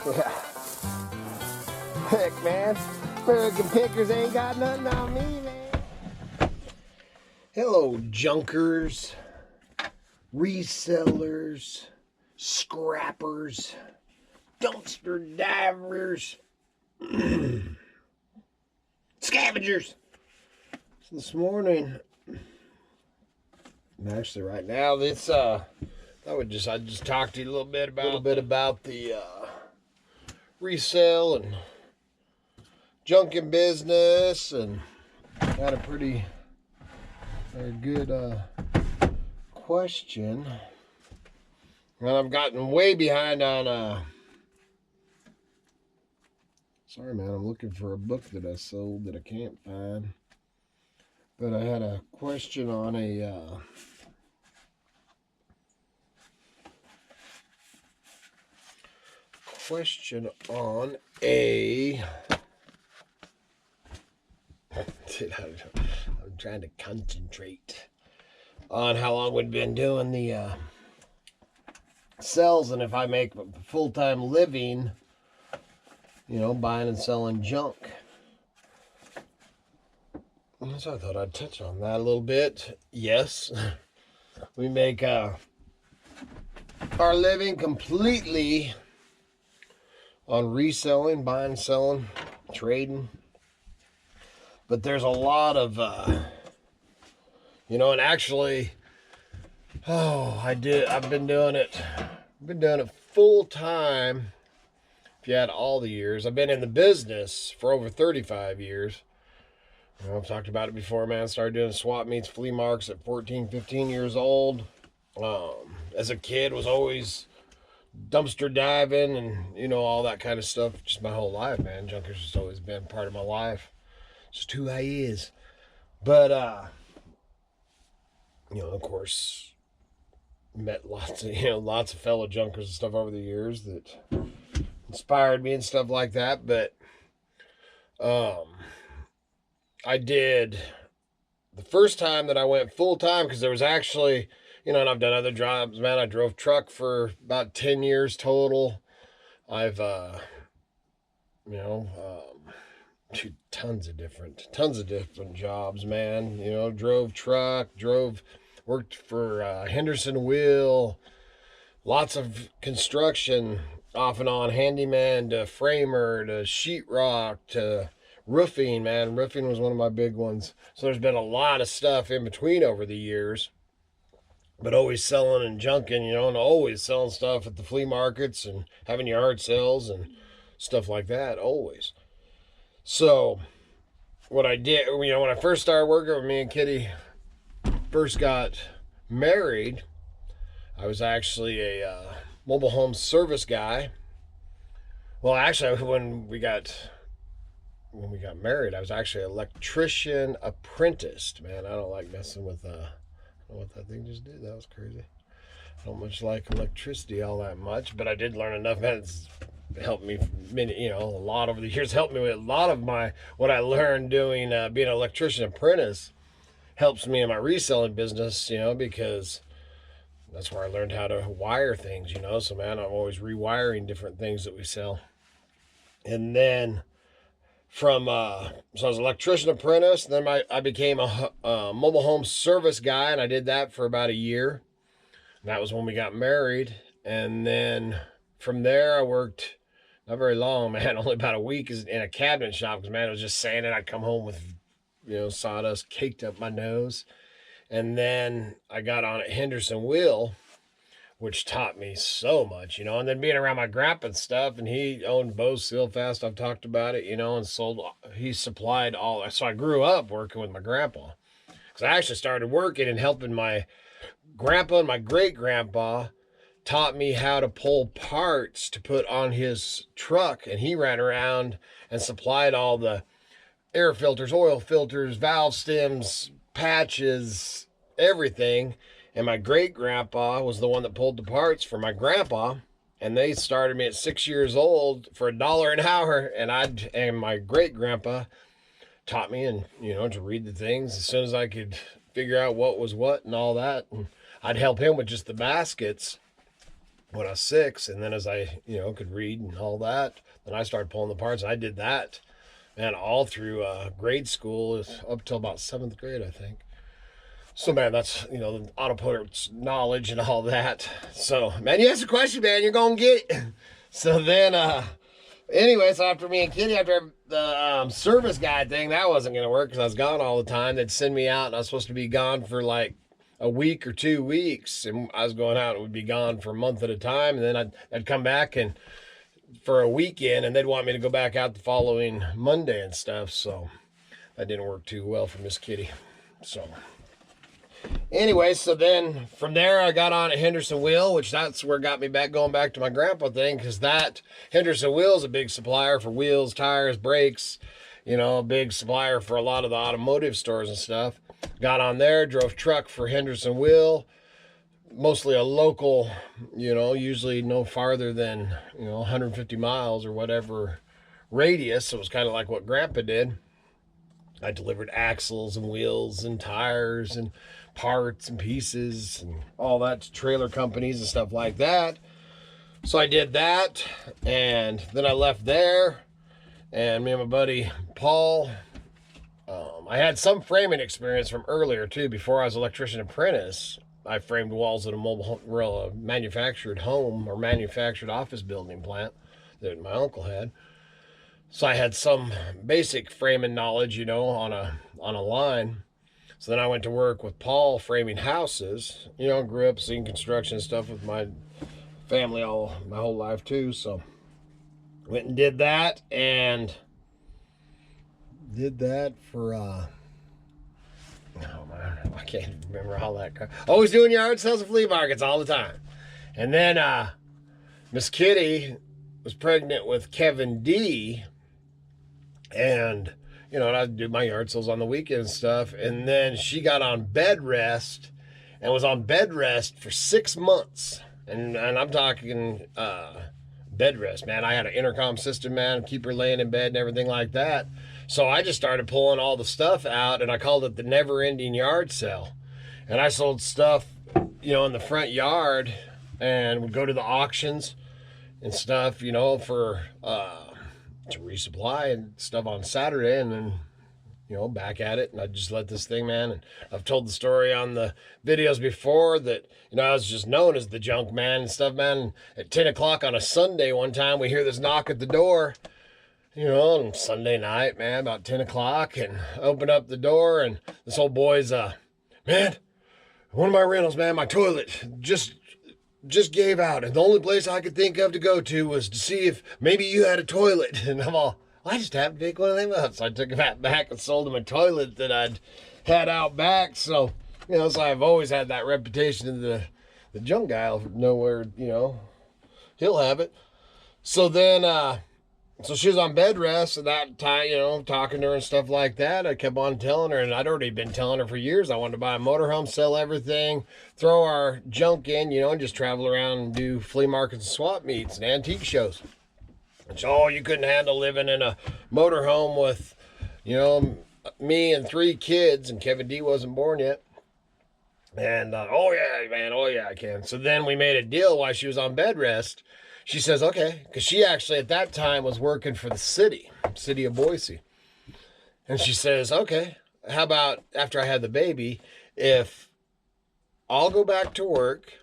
Yeah. Heck, man. American pickers ain't got nothing on me, man. Hello, junkers, resellers, scrappers, dumpster divers, scavengers. So this morning, actually right now, this I'd just talk to you a little bit about the resell and junking business, and got a pretty good question. And I've gotten way behind on sorry man, I'm looking for a book that I sold that I can't find. But I had a question on a I'm trying to concentrate on how long we'd been doing the sells, and if I make a full-time living, you know, buying and selling junk. So I thought I'd touch on that a little bit. Yes, we make our living completely on reselling, buying, selling, trading. But there's a lot of, you know, and actually, I've been doing it full time. If you add all the years, I've been in the business for over 35 years. You know, I've talked about it before, man. Started doing swap meets, flea markets at 14, 15 years old. As a kid, was always dumpster diving and, you know, all that kind of stuff. Just my whole life, man. Junker's just always been part of my life. Just who I is. But, you know, of course, met lots of fellow junkers and stuff over the years that inspired me and stuff like that. But, I did the first time that I went full time, because there was actually, you know, and I've done other jobs, man. I drove truck for about 10 years total. I've, you know, tons of different jobs, man. You know, drove truck, worked for Henderson Wheel, lots of construction off and on, handyman to framer to sheetrock to roofing, man. Roofing was one of my big ones. So there's been a lot of stuff in between over the years, but always selling and junking, you know, and always selling stuff at the flea markets and having yard sales and stuff like that, always. So what I did, you know, when I first started working, when me and Kitty first got married, I was actually a mobile home service guy. Well, actually, when we got married, I was actually an electrician apprentice. Man, I don't like messing with, I don't know what that thing just did. That was crazy. I don't much like electricity all that much, but I did learn enough. Man, it's helped me, you know, a lot over the years. Helped me with a lot of what I learned doing, being an electrician apprentice. Helps me in my reselling business, you know, because that's where I learned how to wire things, you know. So, man, I'm always rewiring different things that we sell. And then so I was an electrician apprentice. Then I became a mobile home service guy, and I did that for about a year. And that was when we got married. And then from there, I worked not very long, man, only about a week in a cabinet shop, because, man, it was just sanding. I'd come home with, you know, sawdust caked up my nose. And then I got on at Henderson Wheel, which taught me so much, you know. And then being around my grandpa and stuff, and he owned Bose Seal Fast, I've talked about it, you know, and he supplied all. So I grew up working with my grandpa. Because I actually started working and helping my grandpa, and my great-grandpa taught me how to pull parts to put on his truck. And he ran around and supplied all the air filters, oil filters, valve stems, patches, everything. And my great-grandpa was the one that pulled the parts for my grandpa. And they started me at 6 years old for $1 an hour. And my great-grandpa taught me, and, you know, to read the things as soon as I could figure out what was what and all that. And I'd help him with just the baskets. when I was 6. And then as I, could read and all that, then I started pulling the parts. And I did that, man, all through grade school, up till about 7th grade, I think. So, man, that's, the auto parts knowledge and all that. So, man, you ask a question, man, you're going to get it. So then, anyway, so after me and Kitty, after the service guy thing, that wasn't going to work because I was gone all the time. They'd send me out, and I was supposed to be gone for like a week or 2 weeks. And I was going out and would be gone for a month at a time. And then I'd come back and for a weekend, and they'd want me to go back out the following Monday and stuff. So that didn't work too well for Miss Kitty. So anyway, so then from there I got on at Henderson Wheel, which that's where got me going back to my grandpa thing, because that Henderson Wheel is a big supplier for wheels, tires, brakes, a big supplier for a lot of the automotive stores and stuff. Got on there, drove truck for Henderson Wheel, mostly a local, usually no farther than 150 miles or whatever radius. So it was kind of like what grandpa did. I delivered axles and wheels and tires and parts and pieces and all that to trailer companies and stuff like that. So I did that, and then I left there, and me and my buddy Paul, I had some framing experience from earlier too. Before I was electrician apprentice, I framed walls at a mobile manufactured home or manufactured office building plant that my uncle had. So I had some basic framing knowledge, on a line. So then I went to work with Paul framing houses. Grew up seeing construction stuff with my family my whole life too. So went and did that, and did that for oh man, I can't remember all that crap. Always doing yard sales and flea markets all the time. And then Miss Kitty was pregnant with Kevin D, and and I'd do my yard sales on the weekend and stuff. And then she got on bed rest and was on bed rest for 6 months. And I'm talking bed rest, man. I had an intercom system, man, keep her laying in bed and everything like that. So I just started pulling all the stuff out, and I called it the never-ending yard sale. And I sold stuff, in the front yard, and would go to the auctions and stuff, for to resupply and stuff on Saturday, and then back at it. And I just let this thing, man. And I've told the story on the videos before that I was just known as the junk man and stuff, man. And at 10 o'clock on a Sunday one time, we hear this knock at the door, on Sunday night, man, about 10 o'clock, and open up the door, and this old boy's man, one of my rentals, man, my toilet just gave out, and the only place I could think of to go to was to see if maybe you had a toilet. And I'm all, I just happened to pick one of them up. So I took it back and sold him a toilet that I'd had out back. So, so I've always had that reputation of the junk guy. I'll know where, he'll have it. So then, so she was on bed rest at that time, talking to her and stuff like that. I kept on telling her, and I'd already been telling her for years I wanted to buy a motorhome, sell everything, throw our junk in, and just travel around and do flea markets and swap meets and antique shows. And so, you couldn't handle living in a motorhome with, me and 3 kids, and Kevin D wasn't born yet. And, oh yeah, man, oh yeah, I can. So then we made a deal while she was on bed rest. She says, okay, because she actually at that time was working for the city of Boise. And she says, okay, how about after I had the baby, if I'll go back to work,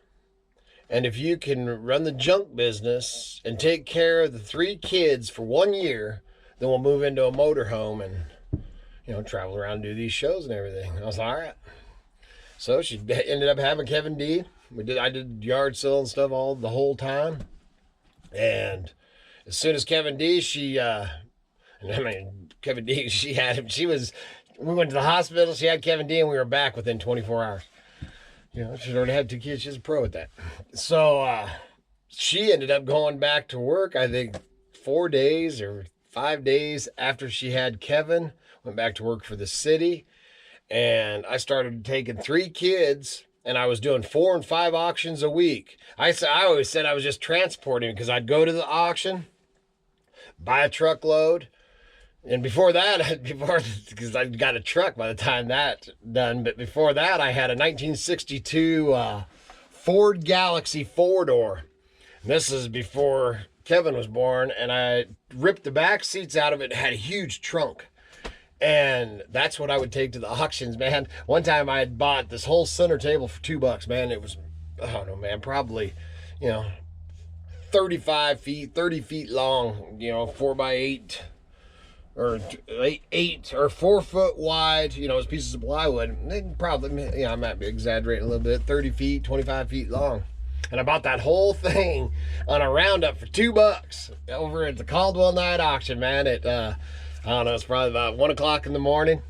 and if you can run the junk business and take care of the 3 kids for 1 year, then we'll move into a motorhome and, travel around and do these shows and everything. And I was like, all right. So she ended up having Kevin D. I did yard sale and stuff the whole time. And as soon as Kevin D, Kevin D, she had him. We went to the hospital. She had Kevin D, and we were back within 24 hours. She'd already had 2 kids. She's a pro at that. So she ended up going back to work, I think 4 days or 5 days after she had Kevin. Went back to work for the city. And I started taking 3 kids, and I was doing 4 and 5 auctions a week. I always said I was just transporting, because I'd go to the auction, buy a truckload, and before that, because I got a truck by the time that done, but before that, I had a 1962 Ford Galaxy 4-door This is before Kevin was born, and I ripped the back seats out of it. It had a huge trunk. And that's what I would take to the auctions, man. One time I had bought this whole center table for $2, man. It was, I don't know, man, probably, you know, 35 feet, 30 feet long, 4x8 or 4 foot wide, it was pieces of plywood. They'd probably, I might be exaggerating a little bit, 30 feet, 25 feet long. And I bought that whole thing on a roundup for $2 over at the Caldwell night auction, man. I don't know, it's probably about 1 o'clock in the morning.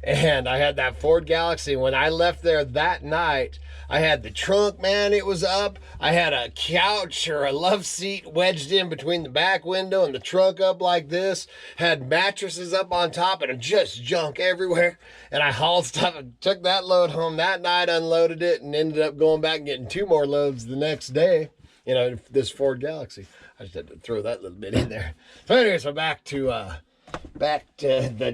And I had that Ford Galaxy. When I left there that night, I had the trunk, man, it was up. I had a couch or a love seat wedged in between the back window and the trunk up like this. Had mattresses up on top and just junk everywhere. And I hauled stuff and took that load home that night, unloaded it, and ended up going back and getting 2 more loads the next day. This Ford Galaxy. I just had to throw that little bit in there. So anyways, we're back to the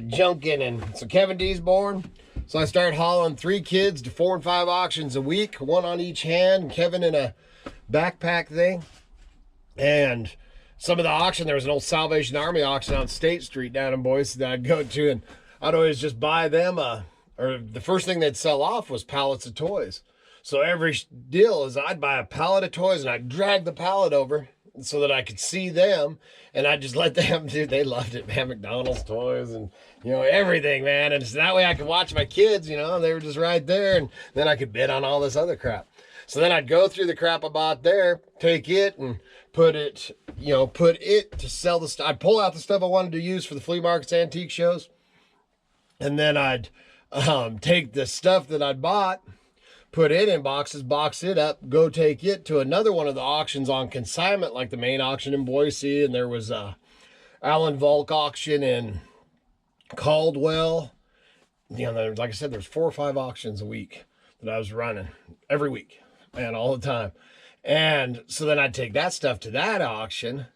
junking. And so Kevin D's born. So I started hauling 3 kids to 4 and 5 auctions a week, 1 on each hand, and Kevin in a backpack thing. And some of the auction, there was an old Salvation Army auction on State Street down in Boise that I'd go to, and I'd always just buy them or the first thing they'd sell off was pallets of toys. So every deal is I'd buy a pallet of toys and I'd drag the pallet over so that I could see them, and I just let them do. They loved it, man. McDonald's toys and everything, man. And so that way I could watch my kids. They were just right there, and then I could bid on all this other crap. So then I'd go through the crap I bought there, take it and put it to sell the stuff. I'd pull out the stuff I wanted to use for the flea markets, antique shows, and then I'd take the stuff that I'd bought, put it in boxes, box it up, go take it to another one of the auctions on consignment, like the main auction in Boise, and there was a Alan Volk auction in Caldwell. Like I said, there's 4 or 5 auctions a week that I was running every week, man, all the time. And so then I'd take that stuff to that auction,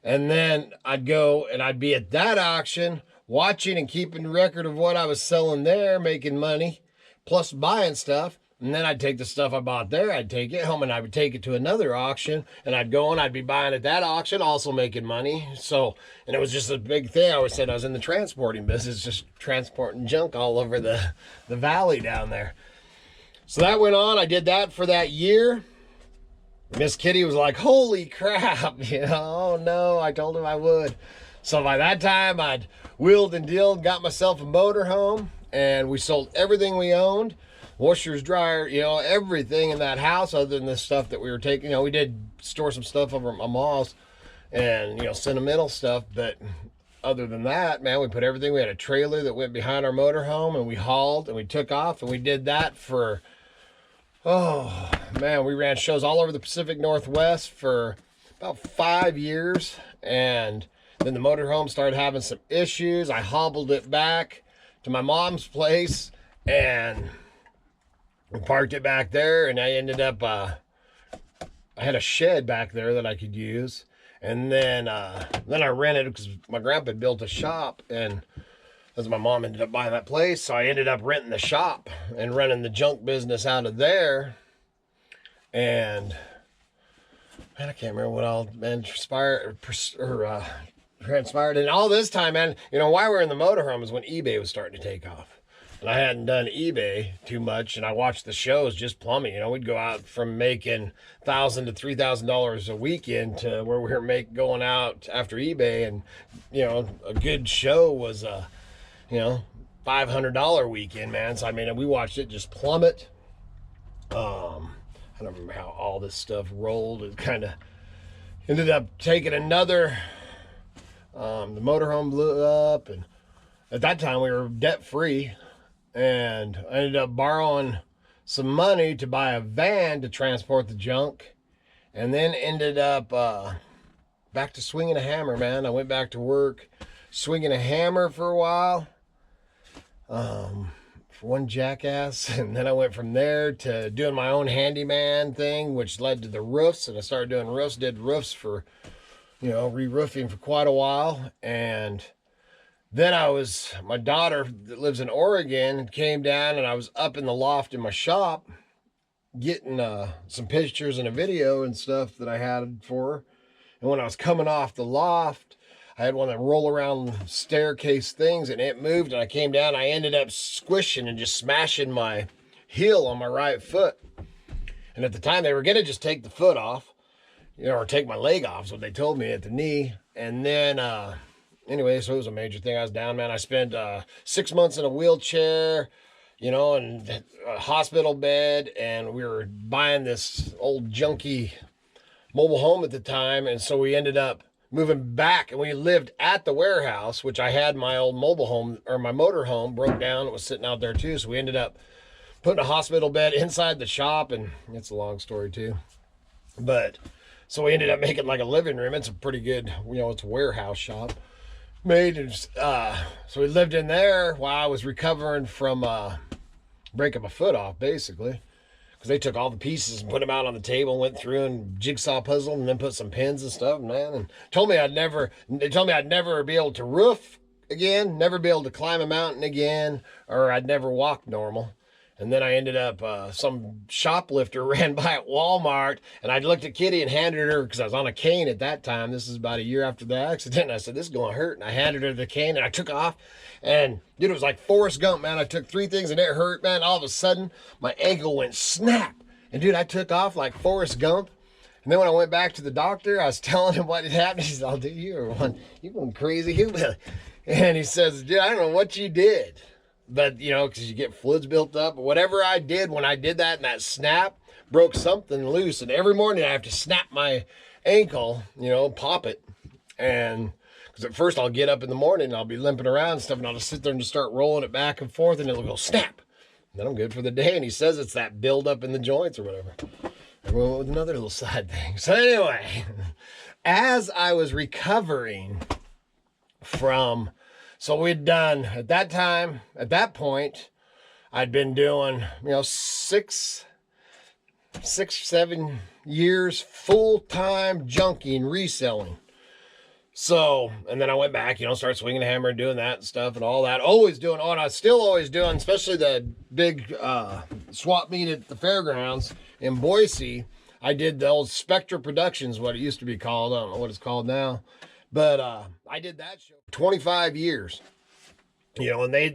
and then I'd go and I'd be at that auction watching and keeping record of what I was selling there, making money, plus buying stuff. And then I'd take the stuff I bought there, I'd take it home, and I would take it to another auction, and I'd go and I'd be buying at that auction, also making money. So, and it was just a big thing. I always said I was in the transporting business, just transporting junk all over the valley down there. So that went on. I did that for that year. Miss Kitty was like, holy crap, oh no, I told him I would. So by that time, I'd wheeled and dealed, got myself a motorhome, and we sold everything we owned. Washers, dryer, everything in that house other than the stuff that we were taking. We did store some stuff over at my mom's and, sentimental stuff. But other than that, man, we put everything. We had a trailer that went behind our motorhome, and we hauled and we took off, and we did that for, oh, man, we ran shows all over the Pacific Northwest for about 5 years. And then the motorhome started having some issues. I hobbled it back to my mom's place, and we parked it back there, and I ended up, I had a shed back there that I could use. And then I rented, because my grandpa had built a shop, and as my mom ended up buying that place, so I ended up renting the shop and running the junk business out of there. And man, I can't remember what all, man, transpired. And all this time, man, why we're in the motorhome is when eBay was starting to take off. And I hadn't done eBay too much, and I watched the shows just plumbing. We'd go out from making $1,000 to $3,000 a weekend to where we were going out after eBay, and a good show was a $500 weekend, man. So we watched it just plummet. I don't remember how all this stuff rolled. It kind of ended up taking another. The motorhome blew up, and at that time we were debt free. And I ended up borrowing some money to buy a van to transport the junk, and then ended up back to swinging a hammer, man. I went back to work swinging a hammer for a while for one jackass, and then I went from there to doing my own handyman thing, which led to the roofs, and I started doing roofs, did roofs for, re-roofing for quite a while. And then my daughter that lives in Oregon came down, and I was up in the loft in my shop, getting some pictures and a video and stuff that I had for her. And when I was coming off the loft, I had one of the roll around staircase things, and it moved, and I came down. I ended up squishing and just smashing my heel on my right foot. And at the time, they were going to just take the foot off, you know, or take my leg off, is what they told me, at the knee. And then, anyway, so it was a major thing. I was down, man. I spent 6 months in a wheelchair, you know, and a hospital bed, and we were buying this old junky mobile home at the time. And so we ended up moving back, and we lived at the warehouse, which I had my old mobile home, or my motor home broke down. It was sitting out there too. So we ended up putting a hospital bed inside the shop, and it's a long story too. But so we ended up making like a living room. It's a pretty good, you know, it's a warehouse shop. So we lived in there while I was recovering from breaking my foot off, basically. Because they took all the pieces and put them out on the table, went through and jigsaw puzzled, and then put some pins and stuff, man. And they told me I'd never be able to roof again, never be able to climb a mountain again, or I'd never walk normal. And then I ended up, some shoplifter ran by at Walmart, and I looked at Kitty and handed her, because I was on a cane at that time. This is about a year after the accident. And I said, this is going to hurt. And I handed her the cane, and I took off. And, dude, it was like Forrest Gump, man. I took 3 things, and it hurt, man. All of a sudden, my ankle went snap. And, dude, I took off like Forrest Gump. And then when I went back to the doctor, I was telling him what had happened. He said, oh, dude, you're one crazy hillbilly. And he says, dude, I don't know what you did. But, you know, because you get fluids built up. But whatever I did when I did that, and that snap broke something loose. And every morning I have to snap my ankle, you know, pop it. And because at first I'll get up in the morning and I'll be limping around and stuff, and I'll just sit there and just start rolling it back and forth, and it'll go snap. And then I'm good for the day. And he says it's that buildup in the joints or whatever. And we went with another little side thing. So anyway, as I was recovering from... So we'd done, at that point, I'd been doing, you know, 6, 7 years full-time junking, reselling. So, and then I went back, you know, started swinging a hammer and doing that and stuff and all that. And I was still always doing, especially the big swap meet at the fairgrounds in Boise. I did the old Spectra Productions, what it used to be called. I don't know what it's called now. But I did that show for 25 years, you know, and they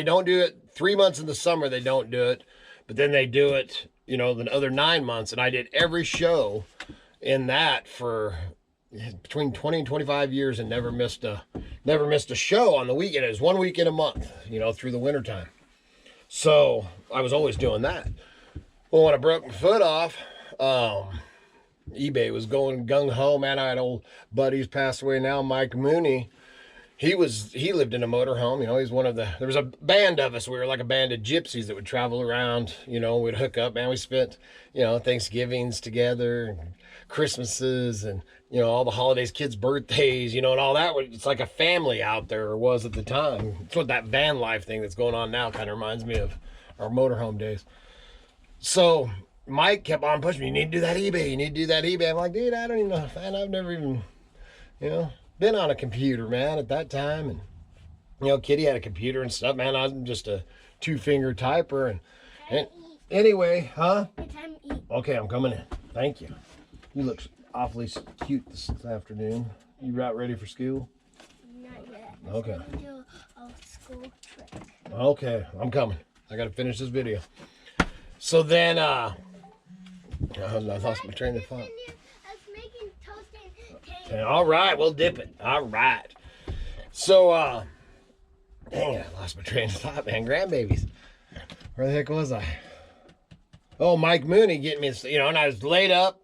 don't do it 3 months in the summer, they don't do it, but then they do it, you know, the other 9 months. And I did every show in that for between 20 and 25 years and never missed a show on the weekend. It was 1 week in a month, you know, through the wintertime. So I was always doing that. Well, when I broke my foot off, eBay was going gung-ho, man. I had old buddies passed away now, Mike Mooney. He lived in a motorhome, you know. He's there was a band of us. We were like a band of gypsies that would travel around, you know. We'd hook up, man. We spent, you know, Thanksgivings together, and Christmases, and, you know, all the holidays, kids' birthdays, you know, and all that. It's like a family out there, or was at the time. It's what that van life thing that's going on now kind of reminds me of our motorhome days. So Mike kept on pushing me. You need to do that eBay. You need to do that eBay. I'm like, dude, I don't even know. Man, I've never even, you know, been on a computer, man, at that time. And, you know, Kitty had a computer and stuff, man. I'm just a 2-finger typer. And anyway, huh? Okay, I'm coming in. Thank you. You look awfully cute this afternoon. You about ready for school? Not yet. Okay. I'm gonna do a school trick. Okay, I'm coming. I got to finish this video. So then, I lost my train of thought. I was making toast and cake. Okay, all right, we'll dip it. All right. So, dang it, I lost my train of thought, man. Grandbabies. Where the heck was I? Oh, Mike Mooney getting me, you know, and I was laid up.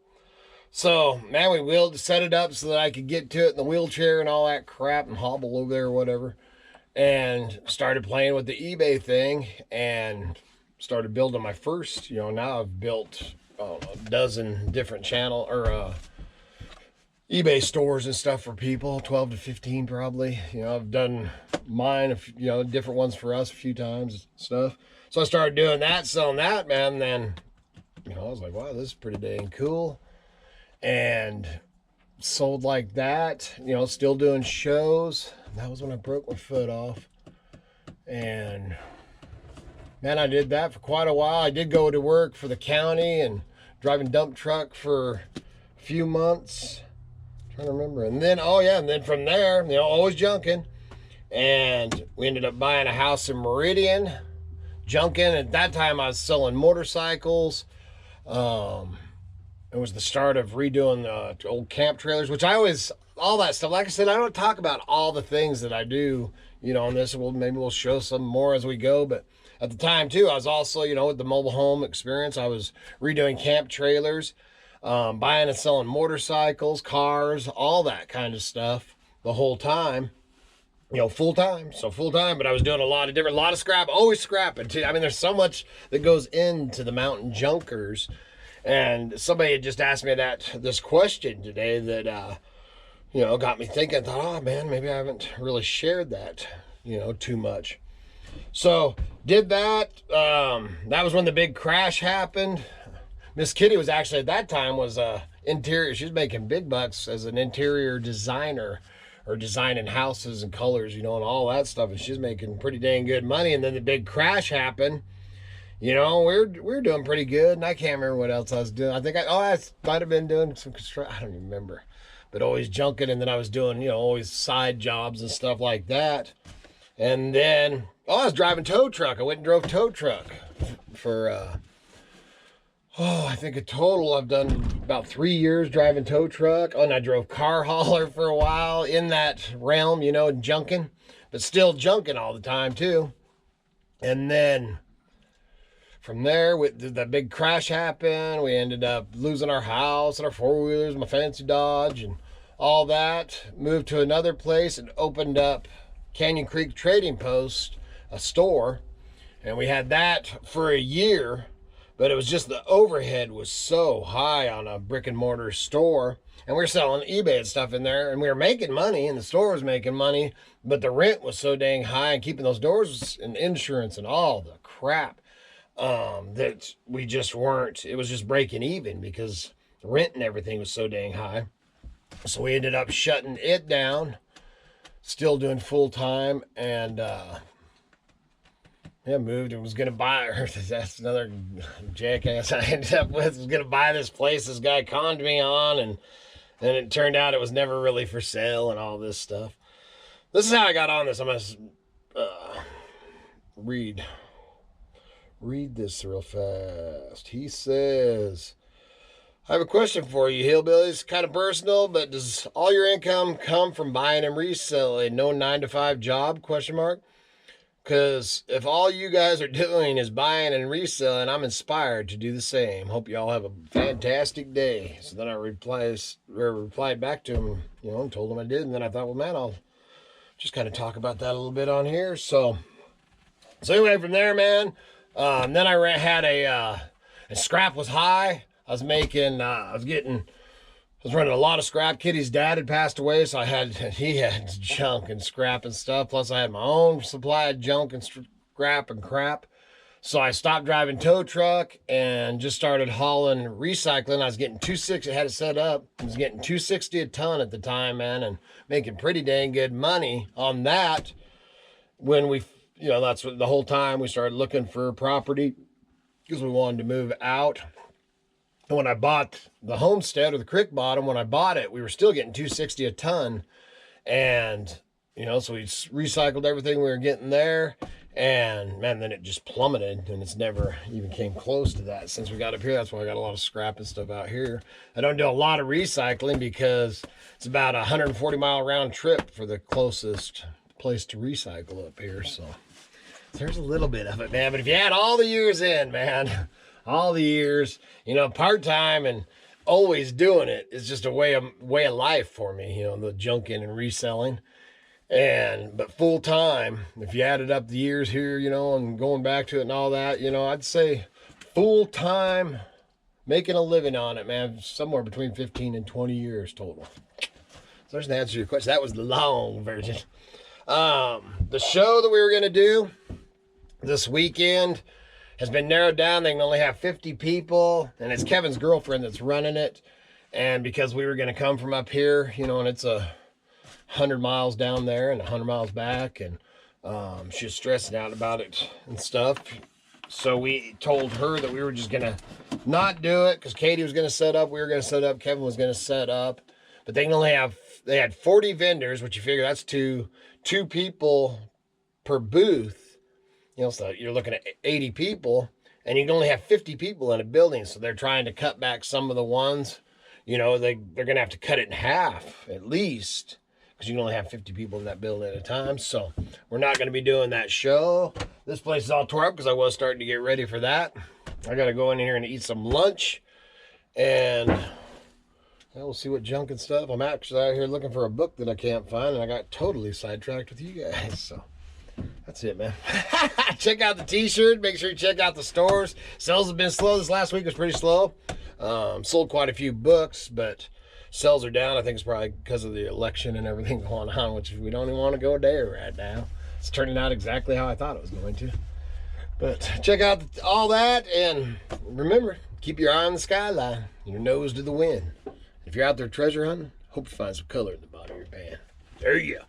So, man, we set it up so that I could get to it in the wheelchair and all that crap and hobble over there or whatever. And started playing with the eBay thing and started building my first, you know, now I've built a dozen different eBay stores and stuff for people, 12 to 15 probably. You know, I've done mine, you know, different ones for us a few times and stuff. So I started doing that, selling that, man. And then, you know, I was like, wow, this is pretty dang cool. And sold like that, you know, still doing shows. That was when I broke my foot off. And man, I did that for quite a while. I did go to work for the county and driving dump truck for a few months. I'm trying to remember. And then, oh yeah, and then from there, you know, always junking. And we ended up buying a house in Meridian, junking. At that time, I was selling motorcycles. It was the start of redoing the old camp trailers, which I always, all that stuff. Like I said, I don't talk about all the things that I do, you know, on this. Maybe we'll show some more as we go. But at the time, too, I was also, you know, with the mobile home experience, I was redoing camp trailers, buying and selling motorcycles, cars, all that kind of stuff the whole time. You know, full time. So full time, but I was doing a lot of scrap, always scrapping too. I mean, there's so much that goes into the mountain junkers. And somebody had just asked me this question today that, you know, got me thinking, thought, oh man, maybe I haven't really shared that, you know, too much. So did that. That was when the big crash happened. Miss Kitty was actually at that time was interior. She was making big bucks as an interior designer, or designing houses and colors, you know, and all that stuff. And she's making pretty dang good money. And then the big crash happened. You know, we're doing pretty good, and I can't remember what else I was doing. I think I might have been doing some construction. I don't even remember, but always junking, and then I was doing, you know, always side jobs and stuff like that. And then I was driving tow truck. I went and drove tow truck for I think a total I've done about 3 years driving tow truck. Oh, and I drove car hauler for a while in that realm, you know, junking, but still junking all the time too. And then from there, the big crash happened. We ended up losing our house and our four-wheelers, my fancy Dodge, and all that. Moved to another place and opened up Canyon Creek Trading Post, a store. And we had that for a year, but it was just the overhead was so high on a brick and mortar store. And we were selling eBay and stuff in there, and we were making money, and the store was making money, but the rent was so dang high, and keeping those doors and insurance and all the crap. That we just weren't, it was just breaking even because the rent and everything was so dang high. So we ended up shutting it down, still doing full time, and moved and was going to buy her. That's another jackass I ended up with. Was going to buy this place this guy conned me on, and then it turned out it was never really for sale and all this stuff. This is how I got on this. I'm going to read this real fast. He says, I have a question for you, hillbillies. Kind of personal, but does all your income come from buying and reselling? No 9-to-5 job? Question mark. Because if all you guys are doing is buying and reselling, I'm inspired to do the same. Hope you all have a fantastic day. So then I replied back to him, you know, and told him I did. And then I thought, well, man, I'll just kind of talk about that a little bit on here. So anyway, from there, man, then I had and scrap was high. I was running a lot of scrap. Kitty's dad had passed away, so he had junk and scrap and stuff. Plus I had my own supply of junk and scrap and crap. So I stopped driving tow truck and just started hauling recycling. I was getting $260. I had it set up. I was getting $260 a ton at the time, man, and making pretty dang good money on that. When that's what the whole time we started looking for property because we wanted to move out. And when I bought the homestead or the creek bottom, when I bought it, we were still getting $260 a ton. And, so we recycled everything we were getting there. And, man, then it just plummeted. And it's never even came close to that since we got up here. That's why I got a lot of scrap and stuff out here. I don't do a lot of recycling because it's about a 140-mile round trip for the closest place to recycle up here. So there's a little bit of it, man. But if you add all the years in, man, all the years, part-time and always doing it is just a way of life for me, the junking and reselling. But full-time, if you added up the years here, and going back to it and all that, I'd say full-time, making a living on it, man, somewhere between 15 and 20 years total. So there's an answer to your question. That was the long version. The show that we were going to do this weekend has been narrowed down. They can only have 50 people, and it's Kevin's girlfriend that's running it. And because we were going to come from up here, and it's 100 miles down there and 100 miles back, and she's stressing out about it and stuff. So we told her that we were just gonna not do it because Katie was gonna set up, we were gonna set up, Kevin was gonna set up, but they had 40 vendors, which you figure that's two people per booth. So you're looking at 80 people, and you can only have 50 people in a building. So they're trying to cut back some of the ones. They're gonna have to cut it in half at least, because you can only have 50 people in that building at a time. So we're not going to be doing that show. This place is all tore up because I was starting to get ready for that. I got to go in here and eat some lunch, and we'll see what junk and stuff. I'm actually out here looking for a book that I can't find, and I got totally sidetracked with you guys. So that's it, man. Check out the t-shirt. Make sure you check out the stores. Sales have been slow. This last week was pretty slow. Sold quite a few books, but sales are down. I think it's probably because of the election and everything going on, which we don't even want to go there right now. It's turning out exactly how I thought it was going to. But check out all that, and remember, keep your eye on the skyline, your nose to the wind. If you're out there treasure hunting, hope you find some color in the bottom of your pan. There you go.